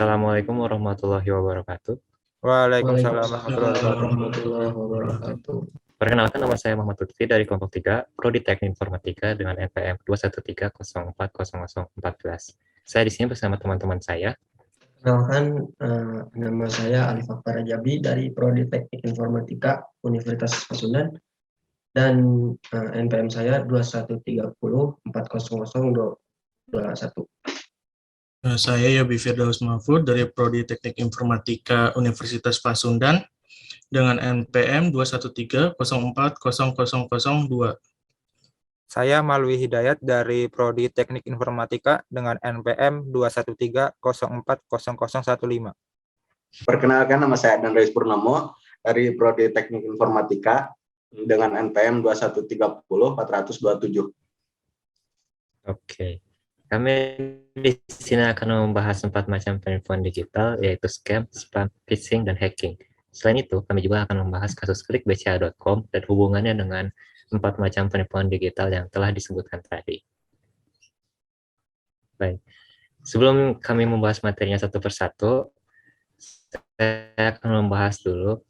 Assalamualaikum warahmatullahi wabarakatuh. Waalaikumsalam warahmatullahi Waalaikumsalam wabarakatuh. warahmatullahi wabarakatuh. Perkenalkan, nama saya Muhammad Lutfi dari kelompok 3, Prodi Teknik Informatika dengan NPM 213040014. Saya di sini bersama teman-teman saya. Kenalkan, nama saya Alif Akbar Rajabi dari Prodi Teknik Informatika Universitas Pasundan dan NPM saya 2130400221. Saya Yobi Firdaus Mahfud dari Prodi Teknik Informatika Universitas Pasundan dengan NPM 213040002. Saya Malwi Hidayat dari Prodi Teknik Informatika dengan NPM 213040015. Perkenalkan, nama saya Adnan Reis Purnomo dari Prodi Teknik Informatika dengan NPM 2130427. Oke. Kami di sini akan membahas 4 macam penipuan digital, yaitu scam, spam, phishing, dan hacking. Selain itu, kami juga akan membahas kasus klikbca.com dan hubungannya dengan 4 macam penipuan digital yang telah disebutkan tadi. Baik. Sebelum kami membahas materinya satu persatu, saya akan membahas dulu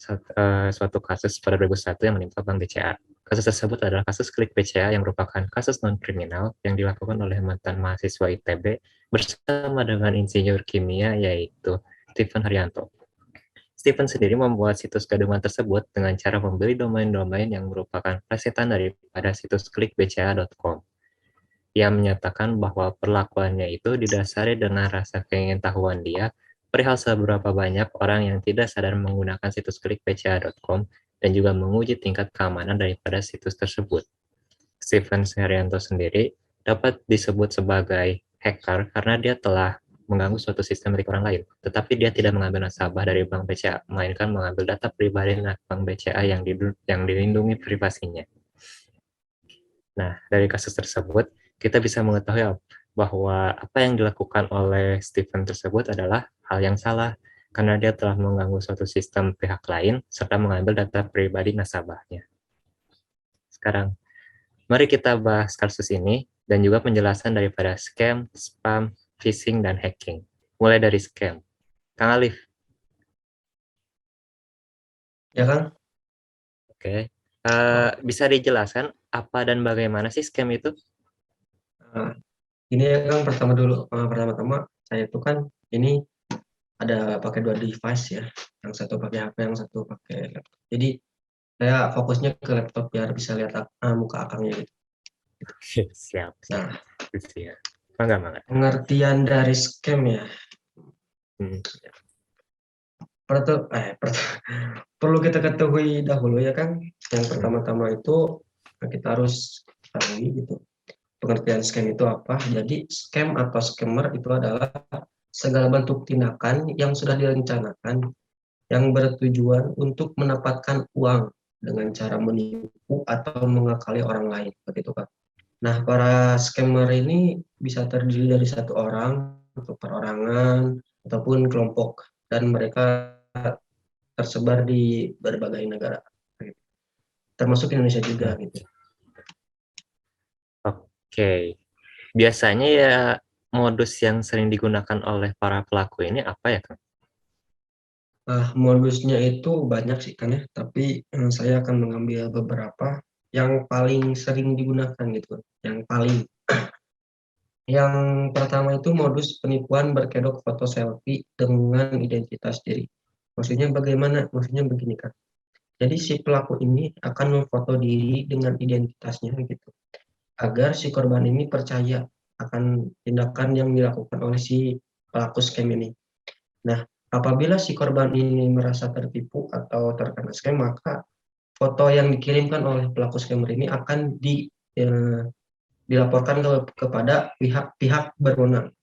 suatu kasus pada 2001 yang menimpa Bank BCA. Kasus tersebut adalah kasus klik BCA yang merupakan kasus non-kriminal yang dilakukan oleh mantan mahasiswa ITB bersama dengan insinyur kimia yaitu Stephen Haryanto. Stephen sendiri membuat situs gadungan tersebut dengan cara membeli domain-domain yang merupakan plesetan daripada situs klikbca.com. Ia menyatakan bahwa perlakuannya itu didasari dengan rasa keingintahuan dia perihal seberapa banyak orang yang tidak sadar menggunakan situs klikbca.com dan juga menguji tingkat keamanan daripada situs tersebut. Stephen Haryanto sendiri dapat disebut sebagai hacker karena dia telah mengganggu suatu sistem milik orang lain, tetapi dia tidak mengambil nasabah dari Bank BCA, melainkan mengambil data pribadi Bank BCA yang dilindungi privasinya. Nah, dari kasus tersebut, kita bisa mengetahui bahwa apa yang dilakukan oleh Stephen tersebut adalah hal yang salah, karena dia telah mengganggu suatu sistem pihak lain serta mengambil data pribadi nasabahnya. Sekarang, mari kita bahas kasus ini dan juga penjelasan daripada scam, spam, phishing, dan hacking. Mulai dari scam. Kang Alif. Ya kan? Oke. Bisa dijelaskan apa dan bagaimana sih scam itu? Ini ya Kang, pertama-tama saya itu kan ini ada pakai 2 device ya, yang satu pakai HP, yang satu pakai laptop. Jadi saya fokusnya ke laptop biar bisa lihat muka akangnya gitu. Siap. Nah, Bangga. pengertian dari scam ya. Perlu kita ketahui dahulu ya kan. Yang pertama-tama itu kita harus ketahui gitu. Pengertian scam itu apa? Jadi scam atau scammer itu adalah segala bentuk tindakan yang sudah direncanakan yang bertujuan untuk mendapatkan uang dengan cara menipu atau mengakali orang lain, begitu kan. Nah, para scammer ini bisa terdiri dari satu orang atau perorangan ataupun kelompok, dan mereka tersebar di berbagai negara, termasuk Indonesia juga gitu. Oke. Biasanya ya modus yang sering digunakan oleh para pelaku ini apa ya, Kang? Modusnya itu banyak sih kan ya, tapi saya akan mengambil beberapa yang paling sering digunakan gitu. Yang pertama itu modus penipuan berkedok foto selfie dengan identitas diri. Maksudnya bagaimana? Maksudnya begini kan. Jadi si pelaku ini akan memfoto diri dengan identitasnya gitu, agar si korban ini percaya akan tindakan yang dilakukan oleh si pelaku scam ini. Nah, apabila si korban ini merasa tertipu atau terkena scam, maka foto yang dikirimkan oleh pelaku scammer ini akan dilaporkan kepada pihak-pihak berwenang.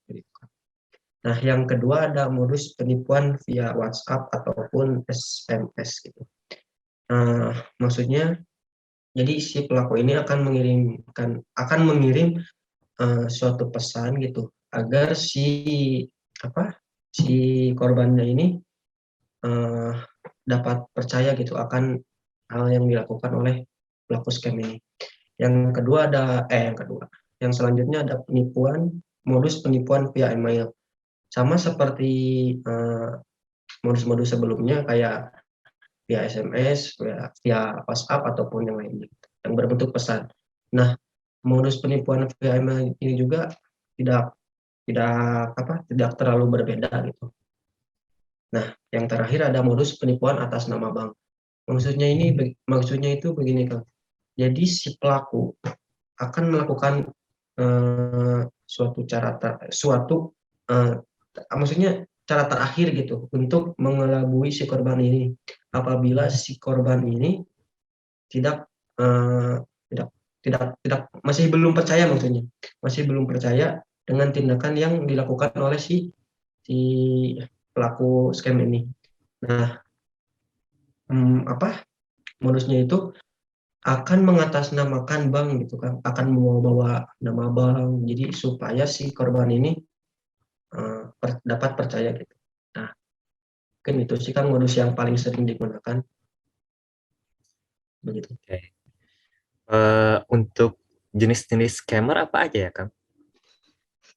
Nah, yang kedua ada modus penipuan via WhatsApp ataupun SMS gitu. Maksudnya, jadi si pelaku ini akan mengirim suatu pesan gitu agar si korbannya ini dapat percaya gitu akan hal yang dilakukan oleh pelaku scam ini. Yang selanjutnya ada modus penipuan via email. sama seperti modus-modus sebelumnya kayak via SMS, via WhatsApp ataupun yang lainnya yang berbentuk pesan. Nah, modus penipuan via email ini juga tidak tidak terlalu berbeda gitu. Nah, yang terakhir ada modus penipuan atas nama bank. Maksudnya itu begini, Kang. Jadi si pelaku akan melakukan maksudnya cara terakhir gitu untuk mengelabui si korban ini apabila si korban ini tidak eh, tidak tidak masih belum percaya, maksudnya masih belum percaya dengan tindakan yang dilakukan oleh si pelaku scam ini. Nah, modusnya itu akan mengatasnamakan bank gitu kan, akan membawa nama bank, jadi supaya si korban ini dapat percaya gitu. Nah, mungkin itu sih kan modus yang paling sering digunakan begitu. Oke. Untuk jenis-jenis scammer apa aja ya, Kang?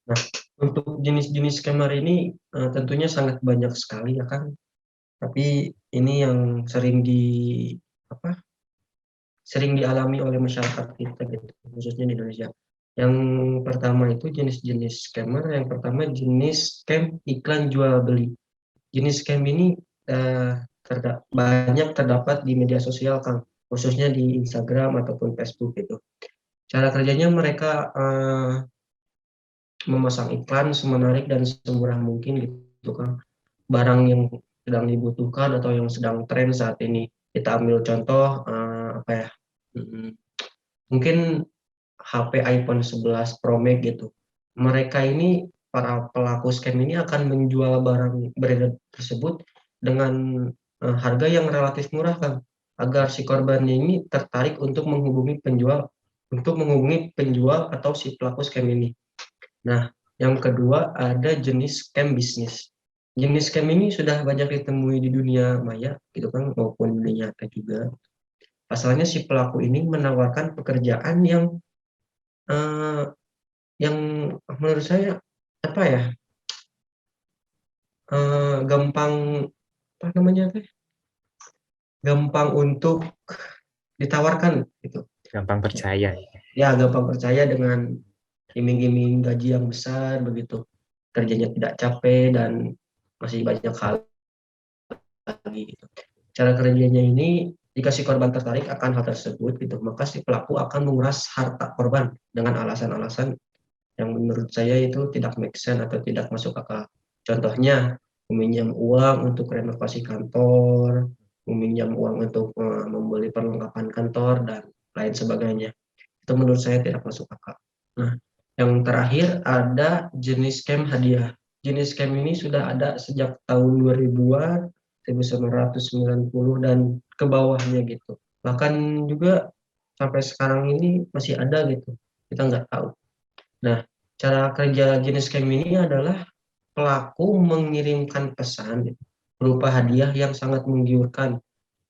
Nah, untuk jenis-jenis scammer ini tentunya sangat banyak sekali ya kan. Tapi ini yang sering dialami oleh masyarakat kita gitu, khususnya di Indonesia. Yang pertama itu jenis-jenis scammer. Yang pertama jenis scam iklan jual beli. Jenis scam ini banyak terdapat di media sosial, Kang, khususnya di Instagram ataupun Facebook gitu. Cara kerjanya mereka memasang iklan semenarik dan semurah mungkin gitu kan. Barang yang sedang dibutuhkan atau yang sedang tren saat ini. Kita ambil contoh mungkin HP iPhone 11 Pro Max gitu. Mereka ini, para pelaku scam ini akan menjual barang beredar tersebut dengan harga yang relatif murah, kan, agar si korban ini tertarik untuk menghubungi penjual atau si pelaku scam ini. Nah, yang kedua ada jenis scam bisnis. Jenis scam ini sudah banyak ditemui di dunia maya gitu kan, maupun dunia nyata juga. Pasalnya si pelaku ini menawarkan pekerjaan yang menurut saya gampang gampang untuk ditawarkan gitu. Gampang percaya. Ya, gampang percaya dengan iming-iming gaji yang besar begitu. Kerjanya tidak capek dan masih banyak hal lagi gitu. Cara kerjanya ini, jika si korban tertarik akan hal tersebut gitu, maka si pelaku akan menguras harta korban dengan alasan-alasan yang menurut saya itu tidak make sense atau tidak masuk akal. Contohnya, meminjam uang untuk renovasi kantor, meminjam uang untuk membeli perlengkapan kantor, dan lain sebagainya. Itu menurut saya tidak masuk akal. Nah, yang terakhir ada jenis scam hadiah. Jenis scam ini sudah ada sejak tahun 2000-an, 1990 dan ke bawahnya gitu. Bahkan juga sampai sekarang ini masih ada gitu. Kita nggak tahu. Nah, cara kerja jenis scam ini adalah pelaku mengirimkan pesan berupa hadiah yang sangat menggiurkan.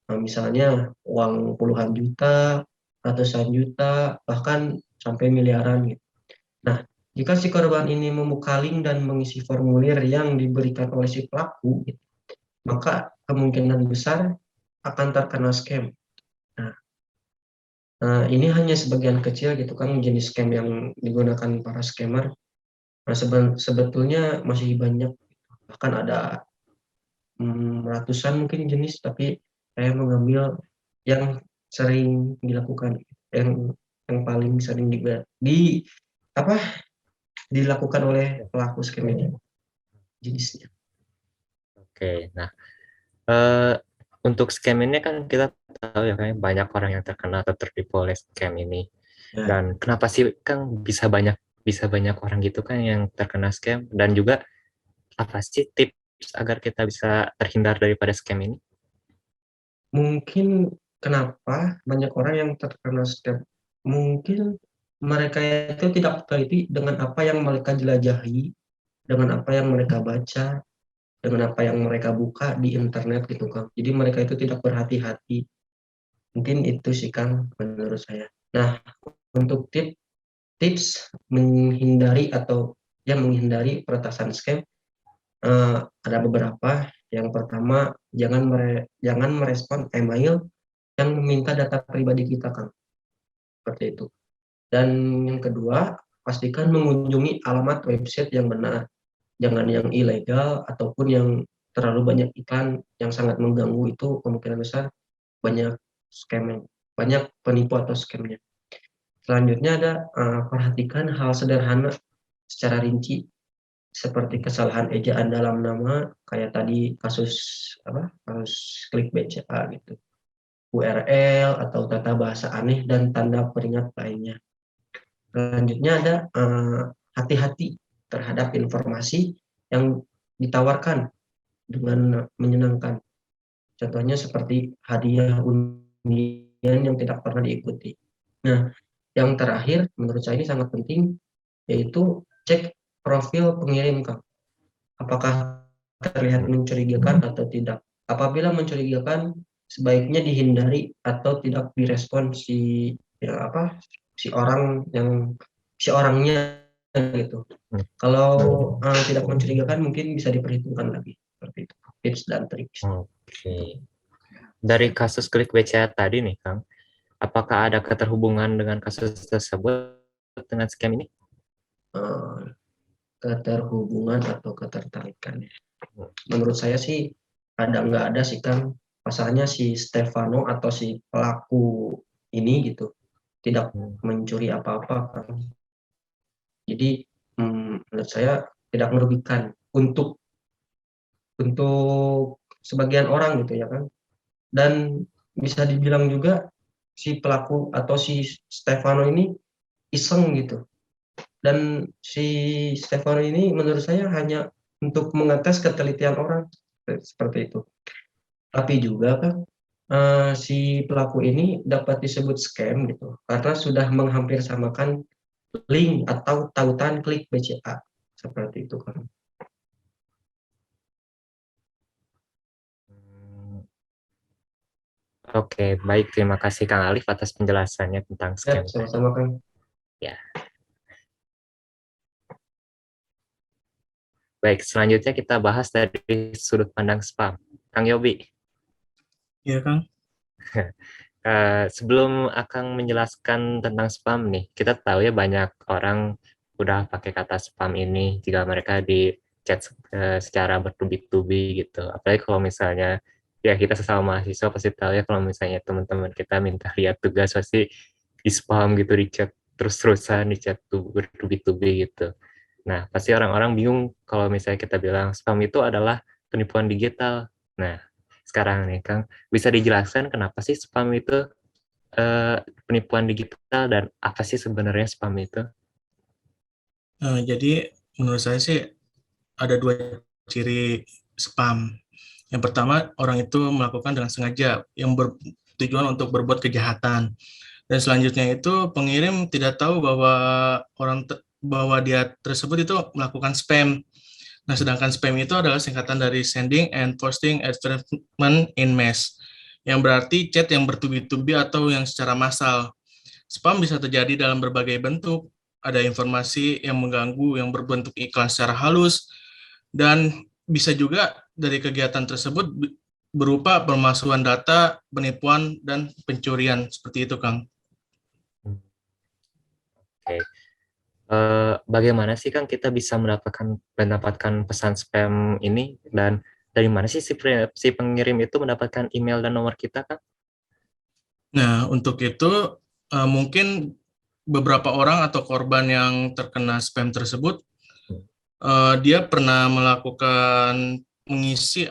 Nah, misalnya uang puluhan juta, ratusan juta, bahkan sampai miliaran gitu. Nah, jika si korban ini membuka link dan mengisi formulir yang diberikan oleh si pelaku, gitu, maka kemungkinan besar akan terkena scam. Nah, ini hanya sebagian kecil gitu kan jenis scam yang digunakan para scammer. Nah, sebetulnya masih banyak, bahkan ada ratusan mungkin jenis, tapi saya mengambil yang sering dilakukan, yang paling sering dilakukan oleh pelaku scam ini jenisnya. Oke, nah untuk scam ini kan kita tahu ya, kayak banyak orang yang terkena atau tertipu oleh scam ini. Ya. Dan kenapa sih Kang bisa banyak orang gitu kan yang terkena scam, dan juga apa sih tips agar kita bisa terhindar daripada scam ini? Mungkin kenapa banyak orang yang terkena scam, mungkin mereka itu tidak teliti dengan apa yang mereka jelajahi, dengan apa yang mereka baca, dengan apa yang mereka buka di internet gitu, Kang. Jadi mereka itu tidak berhati-hati. Mungkin itu sih, Kang, menurut saya. Nah, untuk tips menghindari peretasan scam, ada beberapa. Yang pertama, jangan merespon email yang meminta data pribadi kita, Kang. Seperti itu. Dan yang kedua, pastikan mengunjungi alamat website yang benar. Jangan yang ilegal ataupun yang terlalu banyak iklan yang sangat mengganggu, itu kemungkinan besar banyak scam, banyak penipu atau scamnya. Selanjutnya ada perhatikan hal sederhana secara rinci, seperti kesalahan ejaan dalam nama, kayak tadi kasus klik BCA gitu, URL atau tata bahasa aneh dan tanda peringat lainnya. Selanjutnya ada hati-hati terhadap informasi yang ditawarkan dengan menyenangkan. Contohnya seperti hadiah undian yang tidak pernah diikuti. Nah, yang terakhir menurut saya ini sangat penting, yaitu cek profil pengirim, Kang. Apakah terlihat mencurigakan atau tidak. Apabila mencurigakan, sebaiknya dihindari atau tidak direspon si orangnya gitu. Kalau tidak mencurigakan, mungkin bisa diperhitungkan lagi. Seperti itu, tips dan trik. Oke. Dari kasus klik BCA tadi nih, Kang, apakah ada keterhubungan dengan kasus tersebut dengan scam ini? Keterhubungan atau ketertarikan. Menurut saya sih nggak ada sih, Kang. Pasalnya si Stefano atau si pelaku ini gitu tidak mencuri apa-apa, Kang. Jadi menurut saya tidak merugikan untuk sebagian orang gitu ya, kan. Dan bisa dibilang juga si pelaku atau si Stefano ini iseng gitu. Dan si Stefano ini menurut saya hanya untuk mengetes ketelitian orang, seperti itu. Tapi juga kan si pelaku ini dapat disebut scam gitu karena sudah menghampir samakan link atau tautan klik BCA, seperti itu, kan. Oke, baik. Terima kasih Kang Alif atas penjelasannya tentang scam. Sama-sama, Kang. Ya. Baik, selanjutnya kita bahas dari sudut pandang spam. Kang Yobi. Iya, Kang. Sebelum Akang menjelaskan tentang spam nih, kita tahu ya banyak orang udah pakai kata spam ini jika mereka di chat secara bertubi-tubi gitu. Apalagi kalau misalnya ya kita sesama mahasiswa pasti tahu ya kalau misalnya teman-teman kita minta lihat tugas pasti di spam gitu, di chat terus-terusan, di chat bertubi-tubi gitu. Nah, pasti orang-orang bingung kalau misalnya kita bilang spam itu adalah penipuan digital. Nah, sekarang nih Kang, bisa dijelaskan kenapa sih spam itu penipuan digital dan apa sih sebenarnya spam itu? Jadi menurut saya sih ada 2 ciri spam. Yang pertama, orang itu melakukan dengan sengaja yang bertujuan untuk berbuat kejahatan. Dan selanjutnya itu pengirim tidak tahu bahwa dia tersebut itu melakukan spam. Nah, sedangkan spam itu adalah singkatan dari sending and posting advertisement in mass, yang berarti chat yang bertubi-tubi atau yang secara massal. Spam bisa terjadi dalam berbagai bentuk. Ada informasi yang mengganggu yang berbentuk iklan secara halus, dan bisa juga dari kegiatan tersebut berupa pemalsuan data, penipuan, dan pencurian. Seperti itu, Kang. Oke. Bagaimana sih Kang kita bisa mendapatkan pesan spam ini, dan dari mana sih si pengirim itu mendapatkan email dan nomor kita, Kang? Nah, untuk itu mungkin beberapa orang atau korban yang terkena spam tersebut, dia pernah mengisi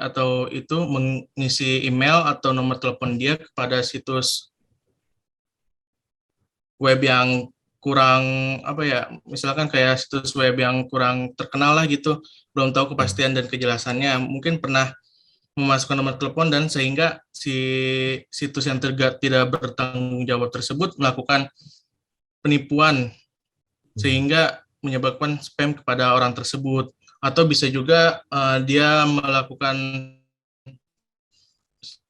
email atau nomor telepon dia kepada situs web yang kurang misalkan kayak situs web yang kurang terkenal lah gitu, belum tahu kepastian dan kejelasannya, mungkin pernah memasukkan nomor telepon dan sehingga si situs yang tidak bertanggung jawab tersebut melakukan penipuan sehingga menyebabkan spam kepada orang tersebut. Atau bisa juga dia melakukan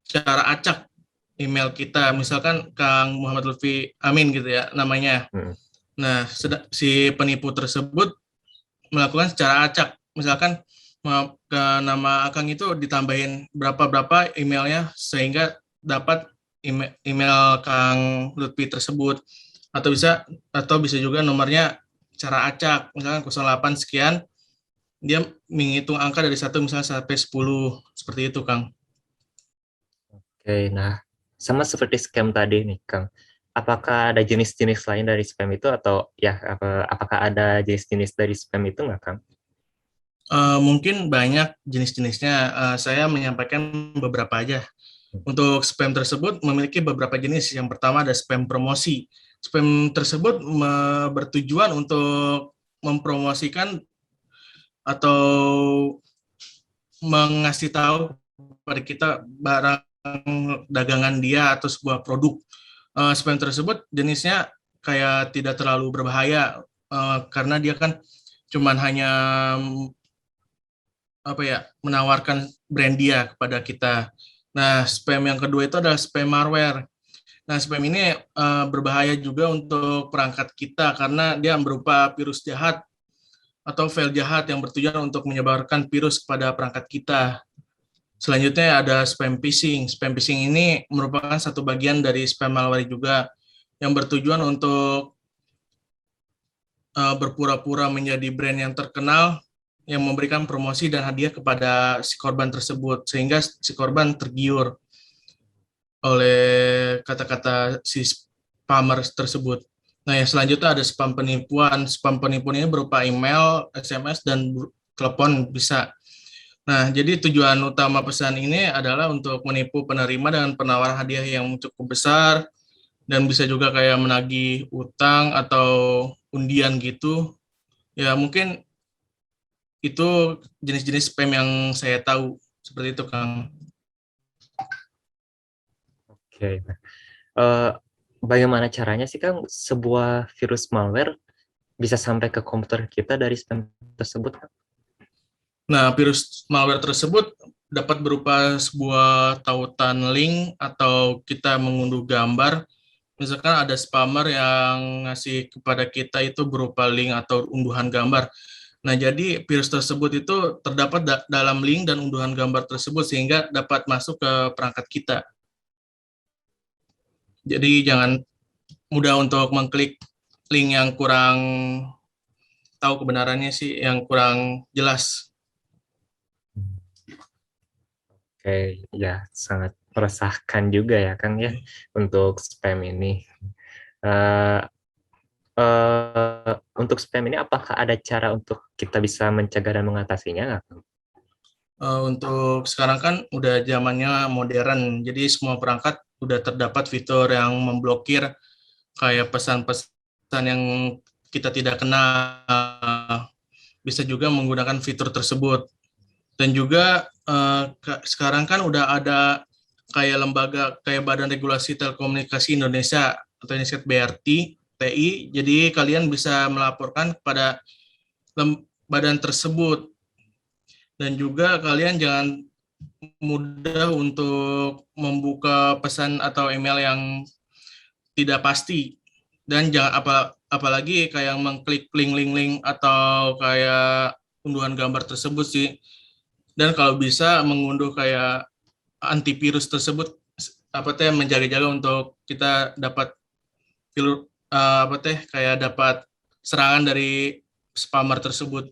secara acak email kita, misalkan Kang Muhammad Lutfi Amin gitu ya namanya. Nah, si penipu tersebut melakukan secara acak, misalkan maaf, ke nama Akang itu ditambahin berapa emailnya sehingga dapat email Kang Lutfi tersebut, atau bisa juga nomornya cara acak, misalkan 08 sekian, dia menghitung angka dari 1 misalnya sampai 10, seperti itu Kang. Oke, nah sama seperti scam tadi nih, Kang. Apakah ada jenis-jenis lain dari spam itu atau ya apakah ada jenis-jenis dari spam itu nggak, Kang? Mungkin banyak jenis-jenisnya, saya menyampaikan beberapa aja. Untuk spam tersebut memiliki beberapa jenis. Yang pertama ada spam promosi. Spam tersebut bertujuan untuk mempromosikan atau mengasih tahu pada kita barang dagangan dia atau sebuah produk. Spam tersebut jenisnya kayak tidak terlalu berbahaya, karena dia kan cuman hanya menawarkan brand dia kepada kita. Nah, spam yang kedua itu adalah spam malware. Nah, spam ini berbahaya juga untuk perangkat kita karena dia berupa virus jahat atau file jahat yang bertujuan untuk menyebarkan virus kepada perangkat kita. Selanjutnya ada spam phishing. Spam phishing ini merupakan satu bagian dari spam malware juga yang bertujuan untuk berpura-pura menjadi brand yang terkenal yang memberikan promosi dan hadiah kepada si korban tersebut sehingga si korban tergiur oleh kata-kata si spammer tersebut. Nah, yang selanjutnya ada spam penipuan. Spam penipuan ini berupa email, SMS, dan telepon bisa. Nah, jadi tujuan utama pesan ini adalah untuk menipu penerima dengan penawaran hadiah yang cukup besar dan bisa juga kayak menagih utang atau undian gitu. Ya, mungkin itu jenis-jenis spam yang saya tahu. Seperti itu, Kang. Oke. Eh, Bagaimana caranya sih, Kang, sebuah virus malware bisa sampai ke komputer kita dari spam tersebut, Kang? Nah, virus malware tersebut dapat berupa sebuah tautan link atau kita mengunduh gambar. Misalkan ada spammer yang ngasih kepada kita itu berupa link atau unduhan gambar. Nah, jadi virus tersebut itu terdapat dalam link dan unduhan gambar tersebut sehingga dapat masuk ke perangkat kita. Jadi jangan mudah untuk mengklik link yang kurang tahu kebenarannya sih, yang kurang jelas. Oke, ya sangat meresahkan juga ya, Kang ya, untuk spam ini. Eh, untuk spam ini apakah ada cara untuk kita bisa mencegah dan mengatasinya nggak, Kang? Untuk sekarang kan udah zamannya modern, jadi semua perangkat udah terdapat fitur yang memblokir kayak pesan-pesan yang kita tidak kenal. Bisa juga menggunakan fitur tersebut. Dan juga sekarang kan udah ada kayak lembaga kayak Badan Regulasi Telekomunikasi Indonesia atau disingkat BRT TI. Jadi kalian bisa melaporkan kepada badan tersebut. Dan juga kalian jangan mudah untuk membuka pesan atau email yang tidak pasti, dan jangan apalagi kayak mengklik link atau kayak unduhan gambar tersebut sih. Dan kalau bisa mengunduh kayak antivirus tersebut menjaga-jaga untuk kita dapat kayak dapat serangan dari spammer tersebut.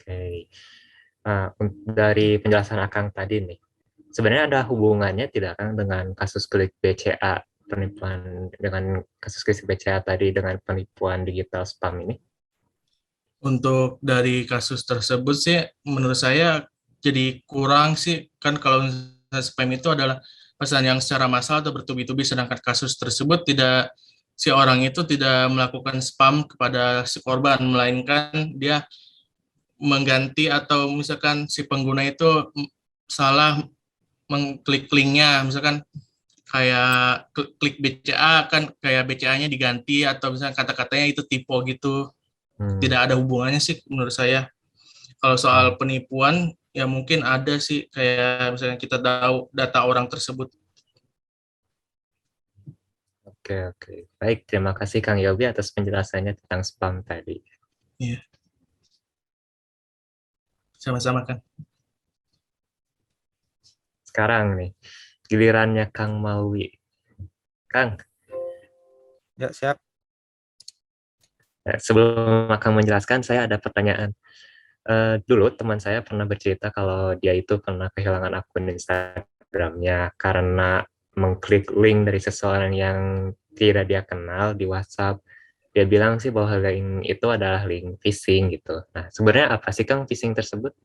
Oke. Nah, dari penjelasan Akang tadi nih, sebenarnya ada hubungannya tidak, Kang, dengan kasus klik BCA, penipuan dengan kasus klik BCA tadi dengan penipuan digital spam ini? Untuk dari kasus tersebut sih menurut saya jadi kurang sih, kan kalau misalnya spam itu adalah pesan yang secara massal atau bertubi-tubi, sedangkan kasus tersebut tidak, si orang itu tidak melakukan spam kepada si korban, melainkan dia mengganti atau misalkan si pengguna itu salah mengklik linknya, misalkan kayak klik BCA kan kayak BCA-nya diganti atau misalkan kata-katanya itu typo gitu. Tidak ada hubungannya sih menurut saya. Kalau soal penipuan, ya mungkin ada sih, kayak misalnya kita tahu data orang tersebut. Oke, oke. Baik, terima kasih Kang Yobi atas penjelasannya tentang spam tadi. Iya. Sama-sama, Kang. Sekarang nih, gilirannya Kang Mawi. Kang, Ya, siap. sebelum Kang menjelaskan, saya ada pertanyaan. Dulu teman saya pernah bercerita kalau dia itu pernah kehilangan akun Instagramnya karena mengklik link dari seseorang yang tidak dia kenal di WhatsApp. Dia bilang sih bahwa link itu adalah link phishing gitu. Nah, sebenarnya apa sih Kang phishing tersebut?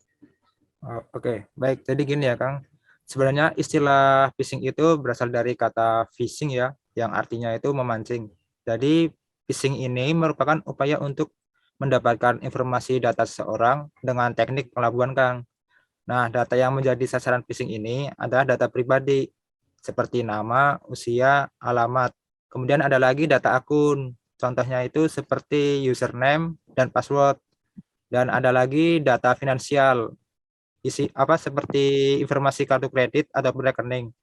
Oh, oke, baik. Jadi gini ya, Kang. Sebenarnya istilah phishing itu berasal dari kata phishing ya, yang artinya itu memancing. Jadi phishing ini merupakan upaya untuk mendapatkan informasi data seseorang dengan teknik pelabuhan, Kang. Nah, data yang menjadi sasaran phishing ini adalah data pribadi, seperti nama, usia, alamat. Kemudian ada lagi data akun. Contohnya itu seperti username dan password. Dan ada lagi data finansial, isi apa seperti informasi kartu kredit ataupun rekening.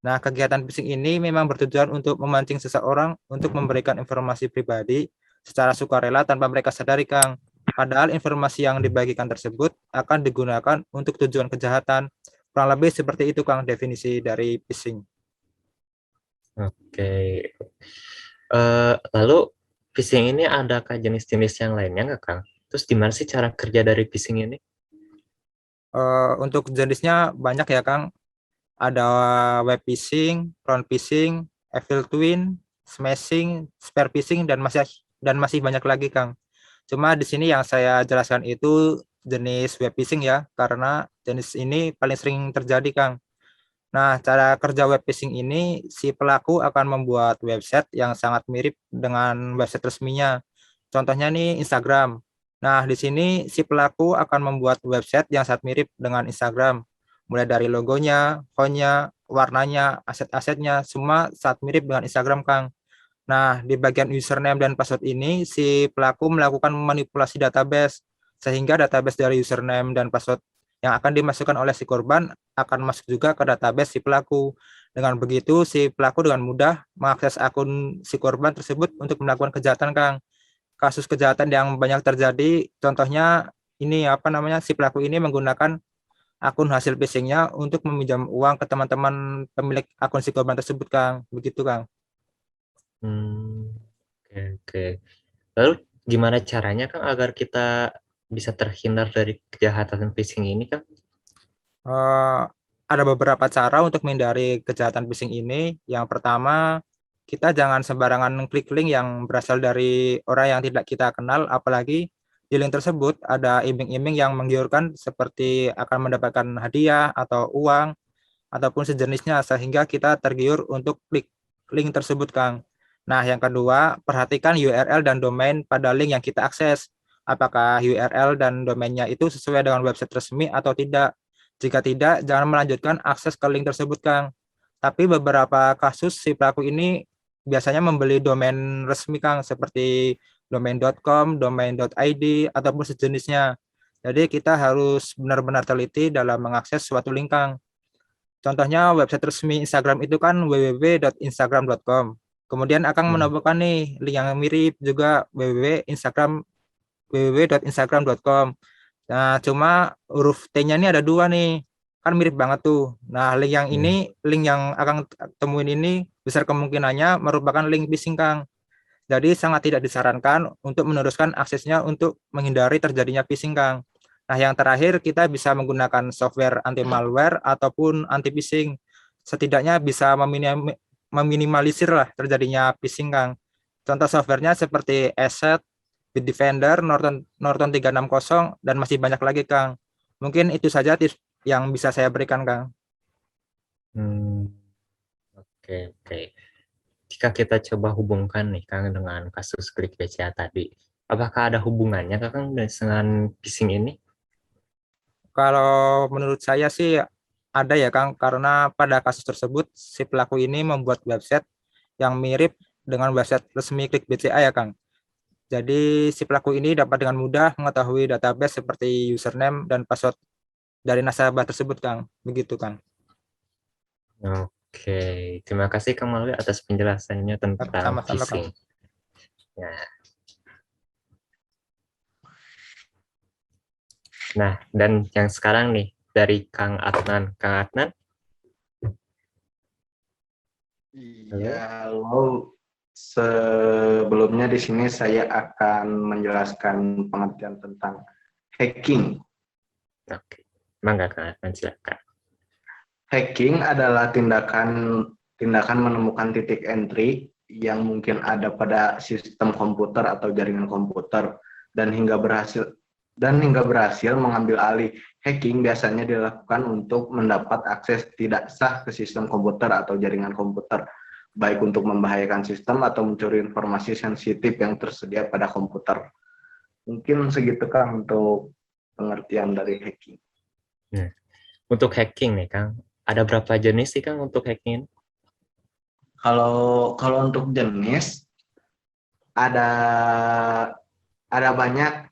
Nah, kegiatan phishing ini memang bertujuan untuk memancing seseorang untuk memberikan informasi pribadi secara sukarela tanpa mereka sadari, Kang. Padahal informasi yang dibagikan tersebut akan digunakan untuk tujuan kejahatan. Kurang lebih seperti itu, Kang, definisi dari phishing. Oke. Lalu phishing ini adakah jenis-jenis yang lainnya nggak, Kang? Terus gimana sih cara kerja dari phishing ini? Untuk jenisnya banyak ya, Kang. Ada web phishing, front phishing, evil twin, smashing, spear phishing, dan masih banyak lagi, Kang. Cuma di sini yang saya jelaskan itu jenis web phishing ya, karena jenis ini paling sering terjadi, Kang. Nah, cara kerja web phishing ini, si pelaku akan membuat website yang sangat mirip dengan website resminya. Contohnya nih Instagram. Nah, di sini si pelaku akan membuat website yang sangat mirip dengan Instagram. Mulai dari logonya, fontnya, warnanya, aset-asetnya, semua sangat mirip dengan Instagram, Kang. Nah, di bagian username dan password ini, si pelaku melakukan manipulasi database, sehingga database dari username dan password yang akan dimasukkan oleh si korban akan masuk juga ke database si pelaku. Dengan begitu, si pelaku dengan mudah mengakses akun si korban tersebut untuk melakukan kejahatan, Kang. Kasus kejahatan yang banyak terjadi, contohnya ini apa namanya, si pelaku ini menggunakan akun hasil phishing-nya untuk meminjam uang ke teman-teman pemilik akun si korban tersebut, Kang. Begitu, Kang. Oke, oke. Lalu gimana caranya, Kang, agar kita bisa terhindar dari kejahatan phishing ini, Kang? Eh, ada beberapa cara untuk menghindari kejahatan phishing ini. Yang pertama, kita jangan sembarangan klik link yang berasal dari orang yang tidak kita kenal, apalagi di link tersebut ada iming-iming yang menggiurkan seperti akan mendapatkan hadiah atau uang ataupun sejenisnya, sehingga kita tergiur untuk klik link tersebut, Kang. Nah, yang kedua, perhatikan URL dan domain pada link yang kita akses. Apakah URL dan domainnya itu sesuai dengan website resmi atau tidak? Jika tidak, jangan melanjutkan akses ke link tersebut, Kang. Tapi beberapa kasus si pelaku ini biasanya membeli domain resmi, Kang, seperti domain.com, domain.id, ataupun sejenisnya. Jadi kita harus benar-benar teliti dalam mengakses suatu link, Kang. Contohnya website resmi Instagram itu kan www.instagram.com. Kemudian akan menemukan nih link yang mirip juga www.instagram.com. Nah, cuma huruf T-nya ini ada dua nih. Kan mirip banget tuh. Nah, link yang akan temuin ini besar kemungkinannya merupakan link phishing, Kang. Jadi sangat tidak disarankan untuk meneruskan aksesnya untuk menghindari terjadinya phishing, Kang. Nah, yang terakhir kita bisa menggunakan software anti malware ataupun anti phishing. Setidaknya bisa meminimalisir lah terjadinya phishing, Kang. Contoh softwarenya seperti Asset, Bitdefender, Norton 360, dan masih banyak lagi, Kang. Mungkin itu saja tips yang bisa saya berikan, Kang. Oke, oke. Jika kita coba hubungkan nih, Kang, dengan kasus klik BCA tadi, apakah ada hubungannya, Kang, dengan phishing ini? Kalau menurut saya sih ada ya, Kang, karena pada kasus tersebut si pelaku ini membuat website yang mirip dengan website resmi Klik BCA ya, Kang. Jadi si pelaku ini dapat dengan mudah mengetahui database seperti username dan password dari nasabah tersebut, Kang. Begitu, Kang. Oke, terima kasih Kang Malwi atas penjelasannya tentang Sama-sama, Kang. phishing. Ya. Nah, dan yang sekarang nih dari Kang Adnan. Kang Adnan, Iya, halo. Sebelumnya di sini saya akan menjelaskan pengertian tentang hacking. oke. Mangga Kang Adnan, silakan. Hacking adalah tindakan menemukan titik entry yang mungkin ada pada sistem komputer atau jaringan komputer dan hingga berhasil mengambil alih. Hacking biasanya dilakukan untuk mendapat akses tidak sah ke sistem komputer atau jaringan komputer, baik untuk membahayakan sistem atau mencuri informasi sensitif yang tersedia pada komputer. Mungkin segitu Kang untuk pengertian dari hacking. Nah, untuk hacking nih Kang, ada berapa jenis sih Kang untuk hacking? Kalau untuk jenis ada banyak.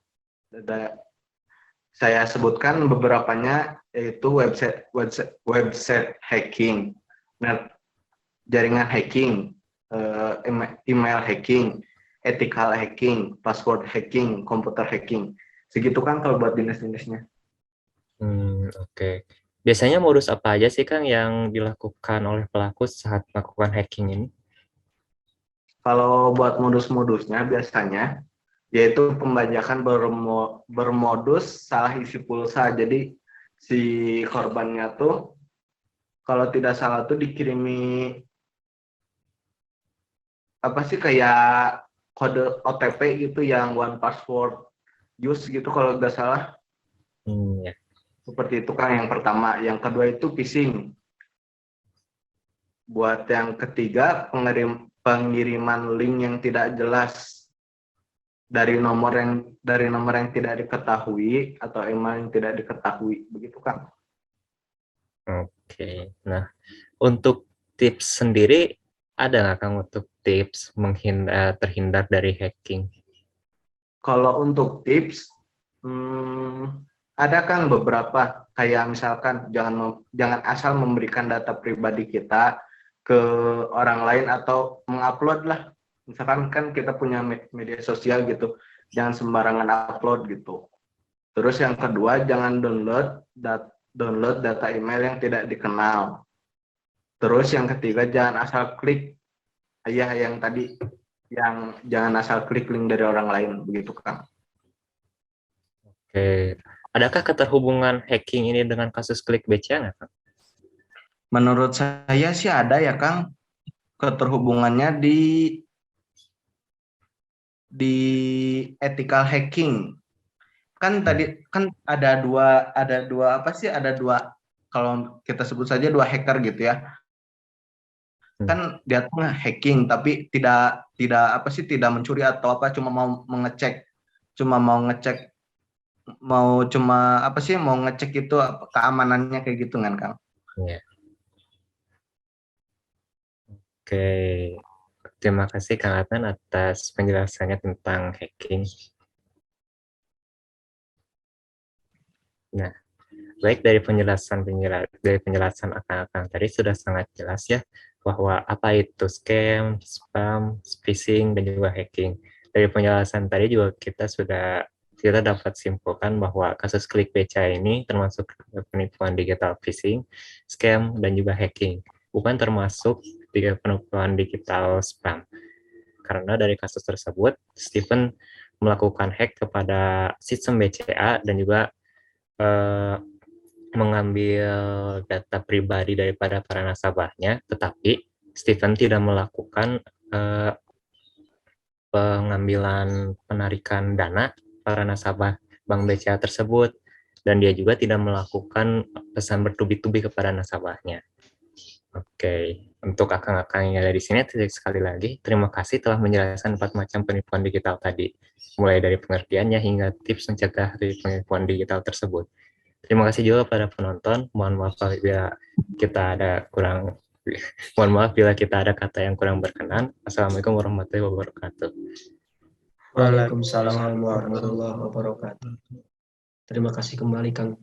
Saya sebutkan beberapanya, yaitu website hacking, jaringan hacking, email hacking, ethical hacking, password hacking, komputer hacking. Segitu kan kalau buat jenis-jenisnya. Oke. Biasanya modus apa aja sih Kang yang dilakukan oleh pelaku saat melakukan hacking ini? Kalau buat modus-modusnya biasanya yaitu pembajakan bermodus salah isi pulsa. Jadi si korbannya tuh kalau tidak salah tuh dikirimi apa sih kayak kode OTP gitu yang one password use gitu kalau tidak salah. Ya. Seperti itu kan yang pertama. Yang kedua itu phishing. Buat yang ketiga pengiriman link yang tidak jelas dari nomor yang tidak diketahui atau email yang tidak diketahui, begitu kan? Oke. Nah, untuk tips sendiri ada nggak Kang untuk tips terhindar dari hacking? Kalau untuk tips ada kan beberapa, kayak misalkan jangan asal memberikan data pribadi kita ke orang lain atau mengupload lah. Misalkan kan kita punya media sosial gitu, jangan sembarangan upload gitu. Terus yang kedua, jangan download data email yang tidak dikenal. Terus yang ketiga, jangan asal klik yang tadi, yang jangan asal klik link dari orang lain, begitu Kang. Oke. Adakah keterhubungan hacking ini dengan kasus klik BCA nggak Kang? Menurut saya sih ada ya Kang, keterhubungannya di ethical hacking. Kan tadi kan ada dua apa sih, ada dua, kalau kita sebut saja dua hacker gitu ya. Kan dia tuh hacking tapi tidak apa sih, tidak mencuri atau apa, cuma mau ngecek itu keamanannya kayak gitu kan Kang. Ya. Oke. Terima kasih Kang Adnan atas penjelasannya tentang hacking. Nah, baik dari penjelasan Akang tadi sudah sangat jelas ya bahwa apa itu scam, spam, phishing, dan juga hacking. Dari penjelasan tadi juga kita dapat simpulkan bahwa kasus klik beca ini termasuk penipuan digital phishing, scam, dan juga hacking. Bukan termasuk penipuan digital spam. Karena dari kasus tersebut, Stephen melakukan hack kepada sistem BCA dan juga mengambil data pribadi daripada para nasabahnya, tetapi Stephen tidak melakukan penarikan dana para nasabah Bank BCA tersebut, dan dia juga tidak melakukan pesan bertubi-tubi kepada nasabahnya. Oke, untuk akang-akang yang ada di sini, sekali lagi terima kasih telah menjelaskan 4 macam penipuan digital tadi, mulai dari pengertiannya hingga tips mencegah dari penipuan digital tersebut. Terima kasih juga pada penonton. Mohon maaf bila kita ada kata yang kurang berkenan. Assalamualaikum warahmatullahi wabarakatuh. Waalaikumsalam warahmatullahi wabarakatuh. Terima kasih kembali Kang.